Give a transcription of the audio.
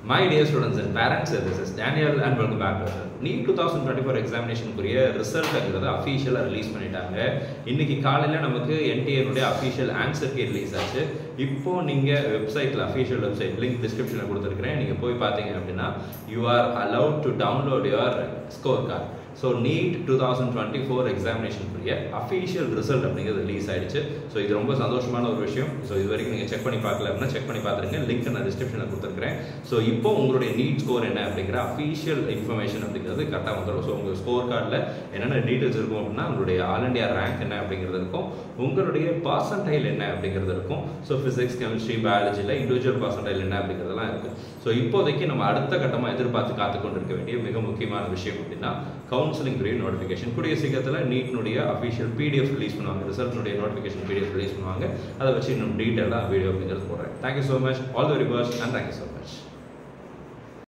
My dear students and parents, this is Daniel and welcome back to NEET 2024 examination குரிய ரிசல்ட்ங்கிறது அஃபீஷியலாக release பண்ணிட்டாங்க. இன்னைக்கு காலையில் நமக்கு NTA official answer key release ஆச்சு. இப்போ நீங்கள் வெப்சைட்டில் அஃபீஷியல் வெப்சைட் லிங்க் டிஸ்கிரிப்ஷனில் கொடுத்துருக்கிறேன். நீங்கள் போய் பார்த்தீங்க அப்படின்னா you are allowed to download your scorecard. So NEET 2024 examination குரிய அஃபீஷியல் ரிசல்ட் அப்படிங்கிறது ரிலீஸ் ஆயிடுச்சு. ஸோ இது ரொம்ப சந்தோஷமான ஒரு விஷயம். ஸோ இது வரைக்கும் நீங்கள் செக் பண்ணி பார்க்கல அப்படின்னா செக் பண்ணி பார்த்துருங்க. லிங்க் நான் டிஸ்கிரிப்ஷனில் கொடுத்துருக்கிறேன். ஸோ இப்போ உங்களுடைய நீட் ஸ்கோர் என்ன அப்படிங்கிற அஃபீஷியல் இன்ஃபர்மேஷன் அப்படிங்கிறது கரெக்டாக வந்துடும். ஸோ உங்கள் ஸ்கோர் கார்டில் என்னென்ன டீட்டெயில்ஸ் இருக்கும் அப்படின்னா உங்களுடைய ஆல் இண்டியா ரேங்க் என்ன அப்படிங்கிறது இருக்கும், உங்களுடைய பர்சன்டைல் என்ன அப்படிங்கிறது இருக்கும். ஸோ ஃபிசிக்ஸ், கெமிஸ்ட்ரி, பயாலஜியில் இண்டிவிஜுவல் பர்சன்டைல் என்ன அப்படிங்கிறதெல்லாம் இருக்கும். ஸோ இப்போதைக்கு நம்ம அடுத்த கட்டமாக எதிர்பார்த்து காத்துக்கொண்டிருக்க வேண்டிய மிக முக்கியமான விஷயம் அப்படின்னா கவுன்சிலிங் நோட்டிஃபிகேஷன். கூடிய சீக்கிரத்தில் நீட்னுடைய அஃபீஷியல் PDF ரிலீஸ் பண்ணுவாங்க, ரிசல்ட்னுடைய நோட்டிஃபிகேஷன் PDF ரிலீஸ் பண்ணுவாங்க. அதை வச்சு இன்னும் டீட்டெயிலாக வீடியோ அப்படிங்கிறது போடுறேன். Thank you so much, all the very best and thank you so much.